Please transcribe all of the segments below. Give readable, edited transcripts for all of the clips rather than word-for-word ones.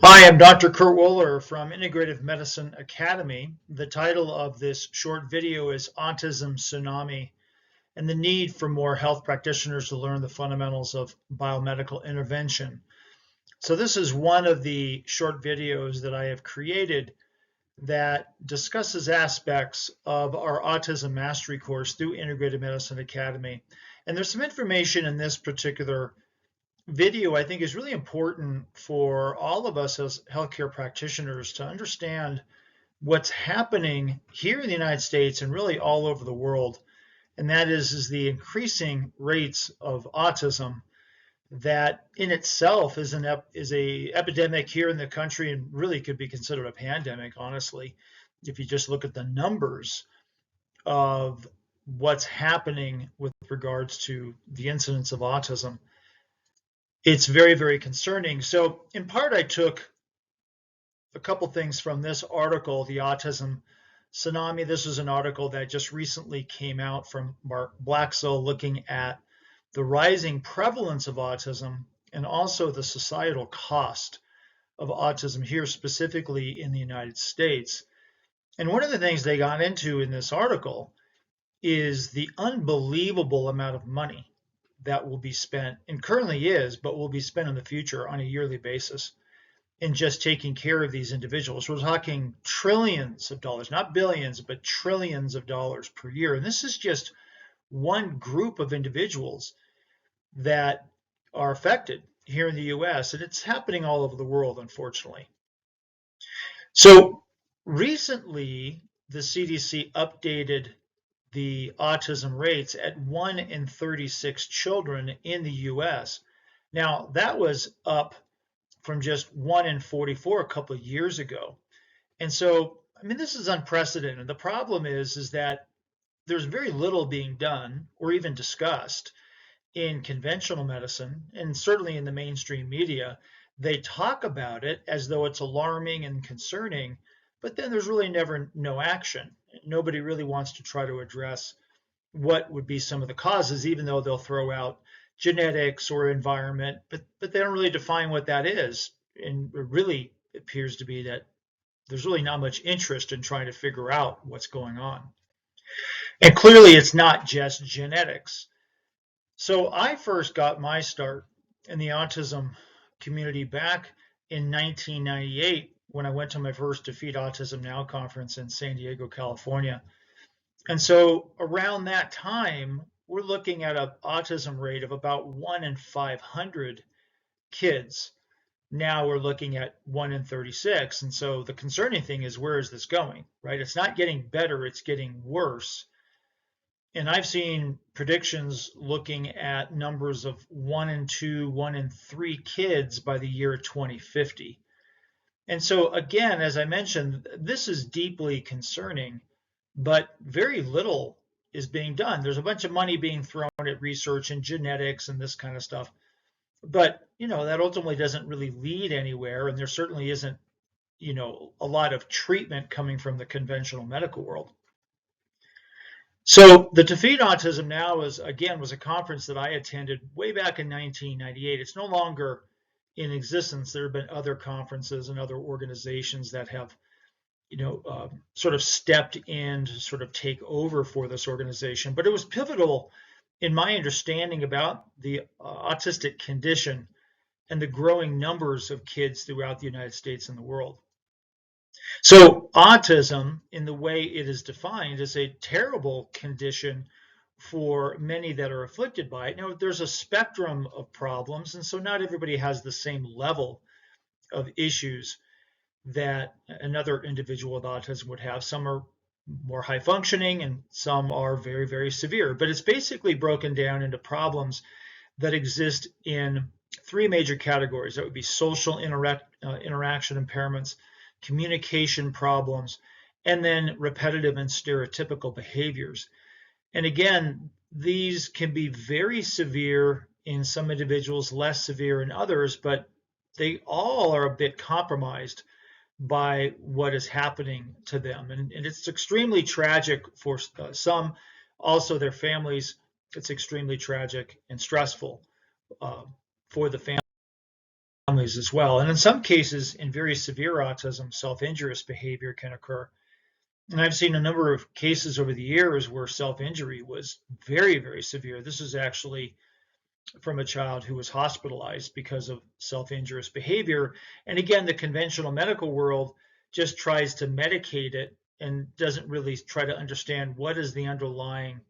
Hi, I'm Dr. Kurt Woeller from Integrative Medicine Academy. The title of this short video is Autism Tsunami and the Need for More Health Practitioners to Learn the Fundamentals of Biomedical Intervention. So this is one of the short videos that I have created that discusses aspects of our Autism Mastery Course through Integrative Medicine Academy. And there's some information in this particular video I think is really important for all of us as healthcare practitioners to understand what's happening here in the United States and really all over the world. And that is the increasing rates of autism that in itself is a epidemic here in the country and really could be considered a pandemic, honestly, if you just look at the numbers of what's happening with regards to the incidence of autism. It's very, very concerning. So in part, I took a couple things from this article, the Autism Tsunami. This is an article that just recently came out from Mark Blaxell looking at the rising prevalence of autism and also the societal cost of autism here, specifically in the United States. And one of the things they got into in this article is the unbelievable amount of money that will be spent, and currently is, but will be spent in the future on a yearly basis in just taking care of these individuals. We're talking trillions of dollars, not billions, but trillions of dollars per year. And this is just one group of individuals that are affected here in the US, and it's happening all over the world, unfortunately. So recently, the CDC updated the autism rates at 1 in 36 children in the US. Now, that was up from just 1 in 44 a couple of years ago. And so, I mean, this is unprecedented. The problem is that there's very little being done or even discussed in conventional medicine, and certainly in the mainstream media. They talk about it as though it's alarming and concerning, but then there's really never no action. Nobody really wants to try to address what would be some of the causes, even though they'll throw out genetics or environment, but they don't really define what that is. And it really appears to be that there's really not much interest in trying to figure out what's going on. And clearly it's not just genetics. So I first got my start in the autism community back in 1998 when I went to my first Defeat Autism Now conference in San Diego, California. And so around that time, we're looking at an autism rate of about 1 in 500 kids. Now we're looking at 1 in 36. And so the concerning thing is, where is this going, right? It's not getting better, it's getting worse. And I've seen predictions looking at numbers of 1 in 2, 1 in 3 kids by the year 2050. And so again, as I mentioned, this is deeply concerning, but very little is being done. There's a bunch of money being thrown at research and genetics and this kind of stuff. But, that ultimately doesn't really lead anywhere. And there certainly isn't, a lot of treatment coming from the conventional medical world. So the Defeat Autism Now was a conference that I attended way back in 1998. It's no longer in existence. There have been other conferences and other organizations that have, sort of stepped in to sort of take over for this organization. But it was pivotal in my understanding about the autistic condition and the growing numbers of kids throughout the United States and the world. So autism, in the way it is defined, is a terrible condition for many that are afflicted by it. Now, there's a spectrum of problems, and so not everybody has the same level of issues that another individual with autism would have. Some are more high functioning and some are very, very severe. But it's basically broken down into problems that exist in 3 major categories. That would be social interaction impairments, communication problems, and then repetitive and stereotypical behaviors. And again, these can be very severe in some individuals, less severe in others, but they all are a bit compromised by what is happening to them. And it's extremely tragic for some, also their families. It's extremely tragic and stressful for the families families as well. And in some cases, in very severe autism, self-injurious behavior can occur. And I've seen a number of cases over the years where self-injury was very, very severe. This is actually from a child who was hospitalized because of self-injurious behavior. And again, the conventional medical world just tries to medicate it and doesn't really try to understand what is the underlying,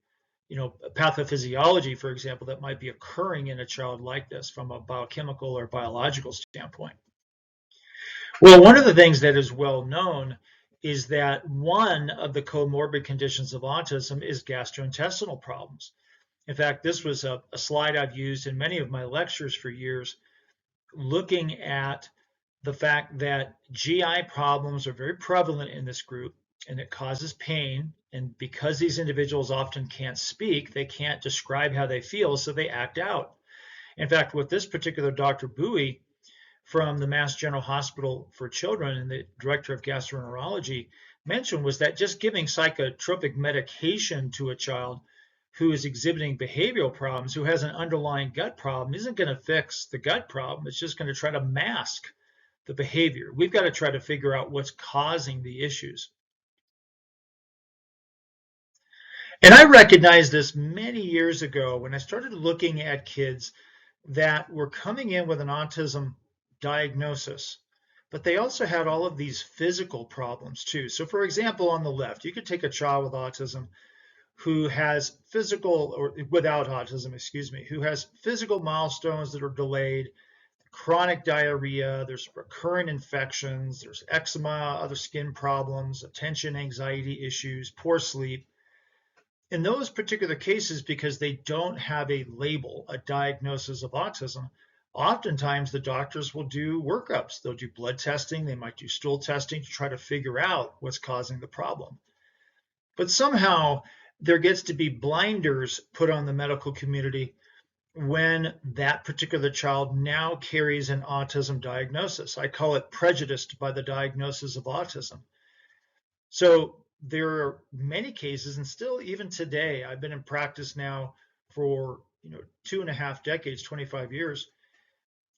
pathophysiology, for example, that might be occurring in a child like this from a biochemical or biological standpoint. Well, one of the things that is well known is that one of the comorbid conditions of autism is gastrointestinal problems. In fact, this was a slide I've used in many of my lectures for years, looking at the fact that GI problems are very prevalent in this group, and it causes pain. And because these individuals often can't speak, they can't describe how they feel, so they act out. In fact, what this particular Dr. Bowie from the Mass General Hospital for Children and the director of gastroenterology mentioned was that just giving psychotropic medication to a child who is exhibiting behavioral problems, who has an underlying gut problem, isn't going to fix the gut problem. It's just going to try to mask the behavior. We've got to try to figure out what's causing the issues. And I recognized this many years ago when I started looking at kids that were coming in with an autism diagnosis, but they also had all of these physical problems too. So for example, on the left, you could take a child with autism who has physical, or without autism, excuse me, who has physical milestones that are delayed, chronic diarrhea, there's recurrent infections, there's eczema, other skin problems, attention, anxiety issues, poor sleep. In those particular cases, because they don't have a label, a diagnosis of autism, oftentimes the doctors will do workups. They'll do blood testing, they might do stool testing to try to figure out what's causing the problem. But somehow there gets to be blinders put on the medical community when that particular child now carries an autism diagnosis. I call it prejudiced by the diagnosis of autism. So there are many cases, and still even today, I've been in practice now for 2.5 decades, 25 years,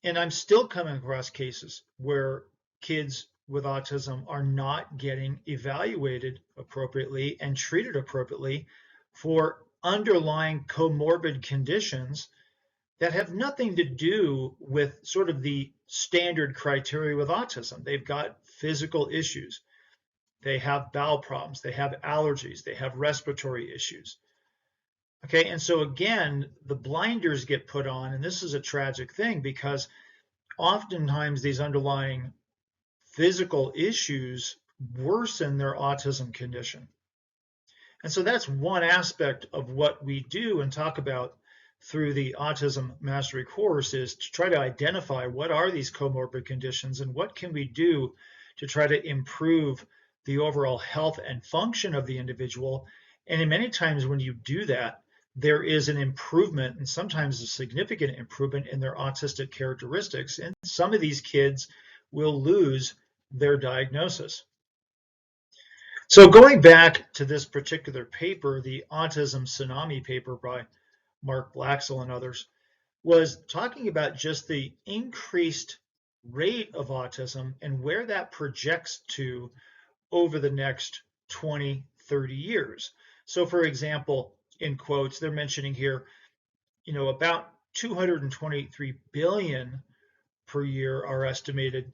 and I'm still coming across cases where kids with autism are not getting evaluated appropriately and treated appropriately for underlying comorbid conditions that have nothing to do with sort of the standard criteria with autism. They've got physical issues. They have bowel problems. They have allergies. They have respiratory issues. Okay, and so again, the blinders get put on, and this is a tragic thing because oftentimes these underlying physical issues worsen their autism condition. And so that's one aspect of what we do and talk about through the Autism Mastery Course, is to try to identify what are these comorbid conditions and what can we do to try to improve the overall health and function of the individual. And in many times when you do that, there is an improvement, and sometimes a significant improvement, in their autistic characteristics. And some of these kids will lose their diagnosis. So going back to this particular paper, the Autism Tsunami paper by Mark Blaxell and others, was talking about just the increased rate of autism and where that projects to over the next 20, 30 years. So for example, in quotes, they're mentioning here, about 223 billion per year are estimated,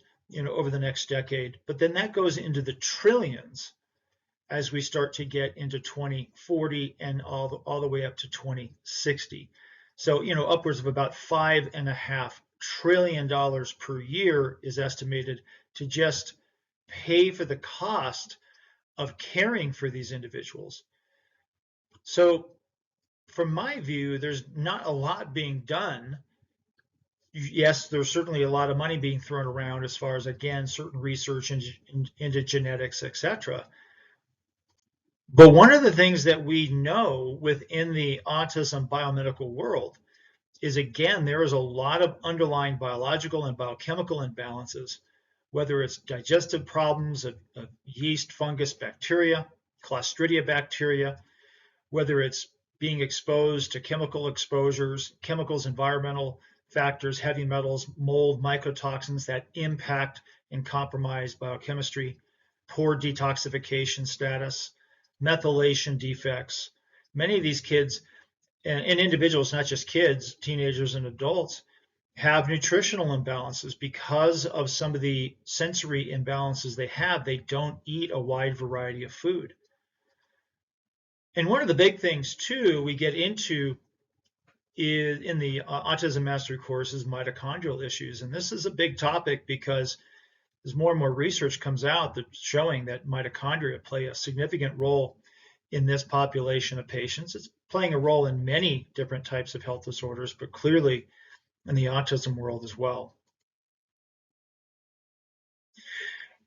over the next decade. But then that goes into the trillions as we start to get into 2040 and all the way up to 2060. So, upwards of about $5.5 trillion per year is estimated to just pay for the cost of caring for these individuals. So from my view, there's not a lot being done. Yes, there's certainly a lot of money being thrown around as far as, again, certain research into genetics, etc. But one of the things that we know within the autism biomedical world is, again, there is a lot of underlying biological and biochemical imbalances, whether it's digestive problems of yeast, fungus, bacteria, Clostridia bacteria, whether it's being exposed to chemical exposures, chemicals, environmental factors, heavy metals, mold, mycotoxins that impact and compromise biochemistry, poor detoxification status, methylation defects. Many of these kids and individuals, not just kids, teenagers and adults, have nutritional imbalances because of some of the sensory imbalances they have. They don't eat a wide variety of food. And one of the big things, too, we get into is in the Autism Mastery Course is mitochondrial issues. And this is a big topic because as more and more research comes out that's showing that mitochondria play a significant role in this population of patients. It's playing a role in many different types of health disorders, but clearly in the autism world as well.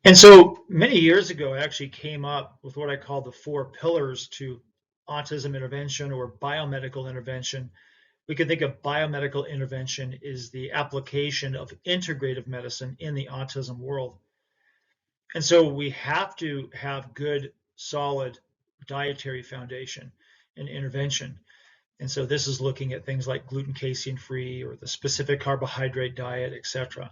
And so many years ago, I actually came up with what I call the 4 pillars to autism intervention or biomedical intervention. We could think of biomedical intervention as the application of integrative medicine in the autism world. And so we have to have good, solid dietary foundation and intervention. And so this is looking at things like gluten, casein free, or the specific carbohydrate diet, etc.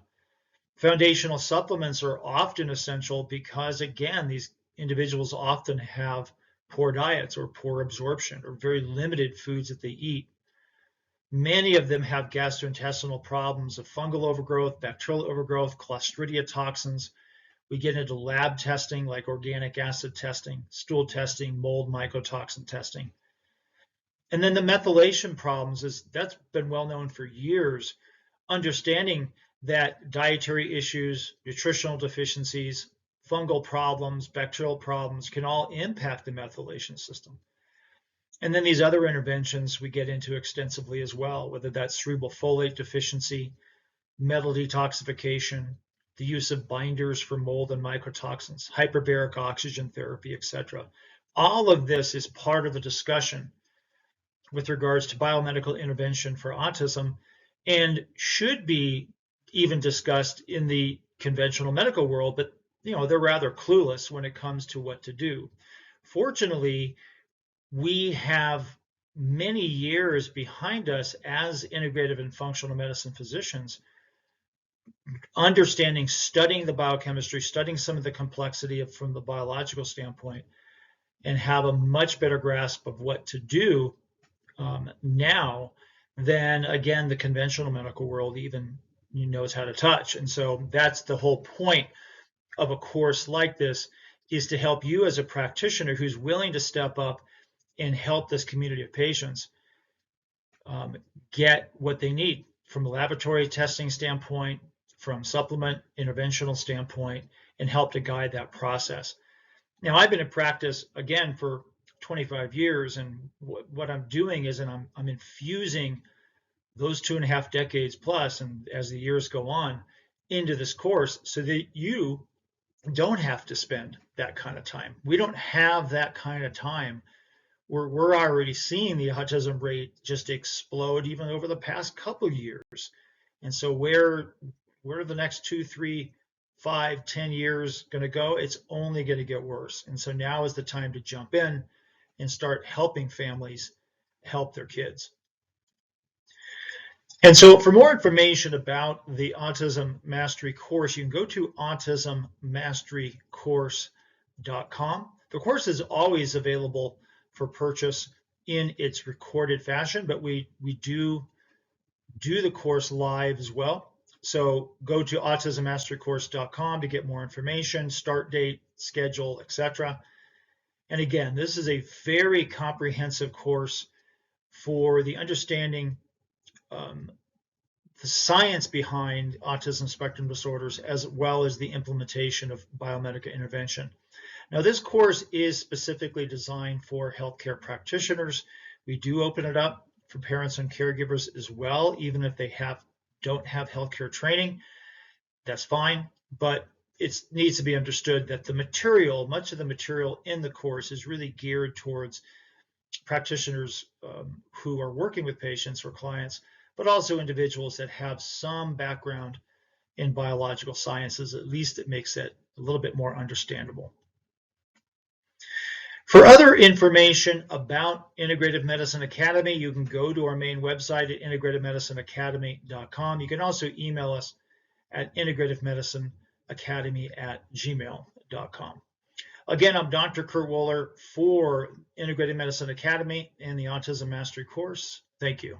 Foundational supplements are often essential because, again, these individuals often have poor diets or poor absorption or very limited foods that they eat. Many of them have gastrointestinal problems of fungal overgrowth, bacterial overgrowth, Clostridia toxins. We get into lab testing like organic acid testing, stool testing, mold mycotoxin testing. And then the methylation problems, that's been well known for years. Understanding that dietary issues, nutritional deficiencies, fungal problems, bacterial problems can all impact the methylation system. And then these other interventions we get into extensively as well, whether that's cerebral folate deficiency, metal detoxification, the use of binders for mold and mycotoxins, hyperbaric oxygen therapy, etc. All of this is part of the discussion with regards to biomedical intervention for autism and should be even discussed in the conventional medical world, but they're rather clueless when it comes to what to do. Fortunately, we have many years behind us as integrative and functional medicine physicians, understanding, studying the biochemistry, studying some of the complexity from the biological standpoint, and have a much better grasp of what to do now than, again, the conventional medical world even knows how to touch. And so that's the whole point of a course like this, is to help you as a practitioner who's willing to step up and help this community of patients get what they need from a laboratory testing standpoint, from supplement interventional standpoint, and help to guide that process. Now, I've been in practice, again, for 25 years, and what I'm doing is I'm infusing those 2.5 decades plus, and as the years go on, into this course so that you don't have to spend that kind of time. We don't have that kind of time. We're already seeing the autism rate just explode even over the past couple of years. And so where are the next 2, 3, 5, 10 years going to go? It's only going to get worse. And so now is the time to jump in and start helping families help their kids. And so for more information about the Autism Mastery Course, you can go to autismmasterycourse.com. The course is always available for purchase in its recorded fashion, but we do the course live as well. So go to autismmasterycourse.com to get more information, start date, schedule, etc. And again, this is a very comprehensive course for the understanding the science behind autism spectrum disorders, as well as the implementation of biomedical intervention. Now, this course is specifically designed for healthcare practitioners. We do open it up for parents and caregivers as well, even if they don't have healthcare training. That's fine, but it needs to be understood that much of the material in the course is really geared towards practitioners who are working with patients or clients, but also individuals that have some background in biological sciences. At least it makes it a little bit more understandable. For other information about Integrative Medicine Academy, you can go to our main website at integrativemedicineacademy.com. You can also email us at integrativemedicineacademy@gmail.com. Again, I'm Dr. Kurt Woeller for Integrative Medicine Academy and the Autism Mastery Course. Thank you.